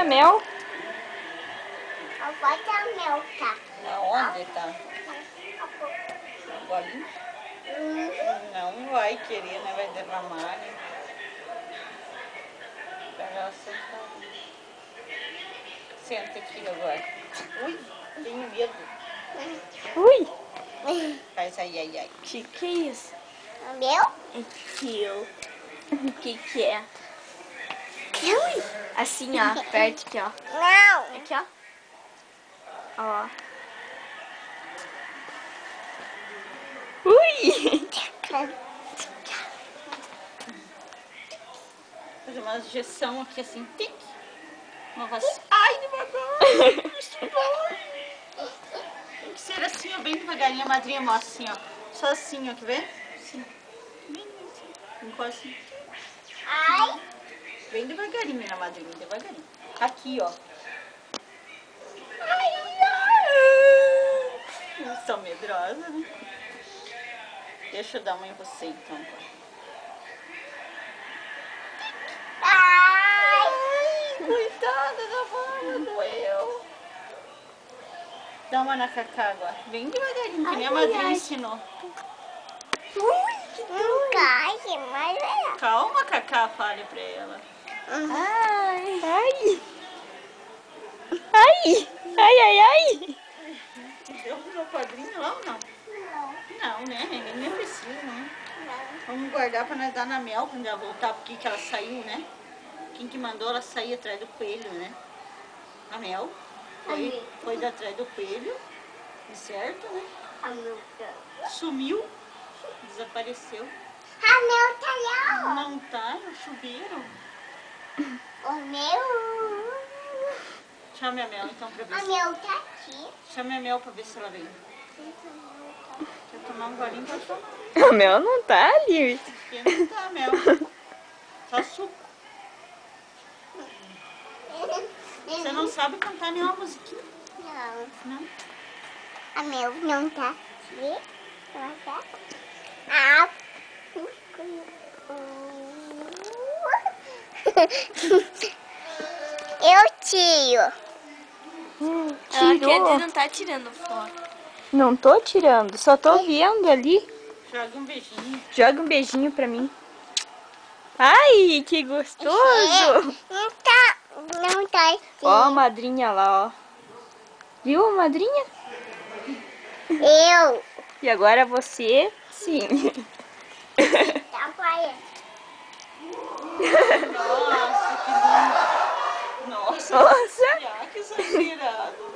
a Mel? Bota a Mel, tá? Aonde tá? No golinho? Não vai querer, né? Vai derramar, né? Pega ela sentada. Senta aqui agora. Ui, tenho medo. Ui! Faz ai, ai, ai. Que é isso? Meu? É tio. O que é? Ui! Assim, ó. Perto aqui, ó. Não. Aqui, ó. Ó. Ui! Fazer uma injeção aqui assim. Tic. Uma vacina. Ai, devagar. Isso dói. Tem que ser assim, ó, bem devagarinho. A madrinha mostra assim, ó. Só assim, ó. Quer ver? Assim. Bem assim. Encosta assim. Ai. Bem devagarinho na madrinha, devagarinho. Aqui, ó. São medrosas, né? Deixa eu dar uma em você, então. Ai. Coitada da Vara, doeu. Dá uma na Cacá agora. Bem devagarinho, que nem a madrinha ensinou. Não cai, mas é. Calma, Cacá, fale pra ela. Ai! Ai! Ai! Ai, ai, ai! Deu pro meu padrinho lá ou não? Não, né? Nem precisa, né? Vamos guardar pra nós dar na Mel quando ela voltar, porque que ela saiu, né? Quem que mandou ela sair atrás do coelho, né? A Mel foi de atrás do coelho, certo, né? Sumiu, desapareceu. A Mel tá lá, Não tá no chuveiro. ó. O meu. Chame a Mel então pra ver A se... Mel tá aqui. Chame a Mel pra ver se ela vem. Quer tomar um golinho? Pode tomar. A Mel não tá ali. Porque não tá, Mel. Só suco. Você não sabe cantar nenhuma musiquinha? Não. Não? A Mel não tá aqui. Ela tá. Ah. Eu tiro. Ela quer Tirou. dizer, não tá tirando foto. Não tô tirando, só tô vendo ali. Joga um beijinho. Joga um beijinho pra mim. Ai, que gostoso! Não tá assim. Ó a madrinha lá, ó. Viu a madrinha? Eu. E agora você, sim. Tá pai. Nossa, que lindo. Nossa, Nossa! que exagerado.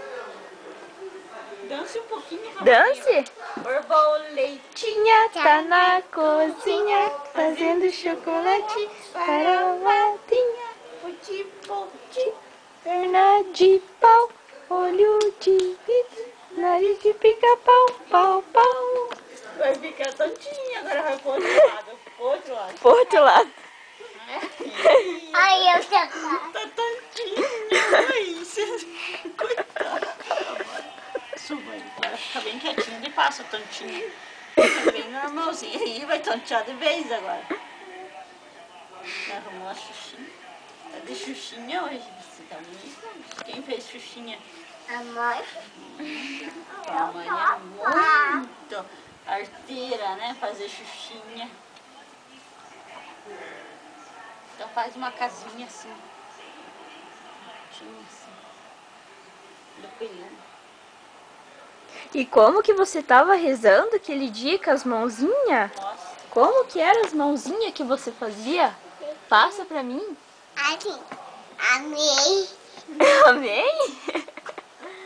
Dance um pouquinho. Dance? Borboletinha Tá na cozinha fazendo chocolate para a madrinha. puti-puti. Perna de pau, olho de vidro, nariz de pica-pau, pau, pau. Vai ficar tontinha, agora vai pro outro lado. Pro outro lado. Pro outro lado. Ai, eu já Tá tontinha. Aí, você... Coitada. Suba aí, vai ficar bem quietinho. Ele passa tontinho. Fica bem normalzinho. Aí vai tontear de vez agora. Arrumou a Xuxinha. Tá de Xuxinha hoje. Você tá bonita. Quem fez Xuxinha? A mãe. A mãe é muito arteira, né? Fazer Xuxinha. Então faz uma casinha assim. Assim. Do coelhinho. E como que você tava rezando aquele dia com as mãozinhas? Nossa. Como que eram as mãozinhas que você fazia? Passa pra mim. Assim. Amei. Amém?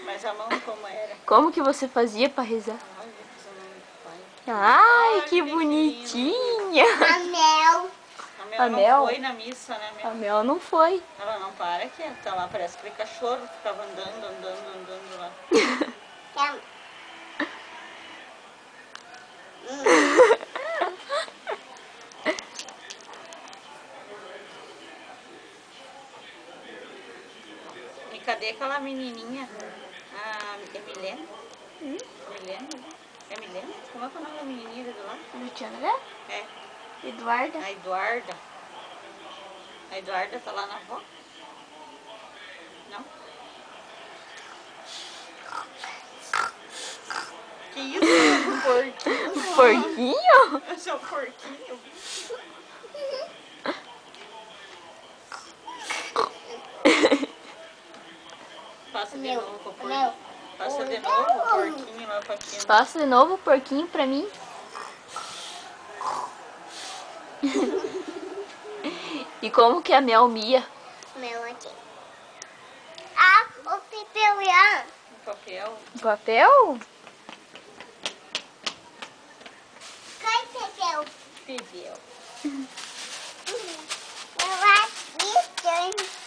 Mas a mão como era? Como que você fazia pra rezar? Olha, fiz a mão do pai. Ai, que Olha, bonitinha. A Mel. A Mel A não Mel? foi na missa, né, A Mel? Mel não foi. Ela não para quieta lá, parece aquele cachorro que ficava andando lá. E cadê aquela menininha? A Milena? Milena? É Milena? Como é que é o nome da menininha do lado? Luciana, né? É, Eduarda. a Eduarda. A Eduarda tá lá na avó? porquinho? Esse é o porquinho. Passa de novo pro porquinho. Passa de novo o porquinho lá pra aqui. Passa de novo o porquinho pra mim. E como que a Mel mia? Meu aqui. Ah, o papel, Ian. O papel. O papel? Cai papel. Papel. Eu acho que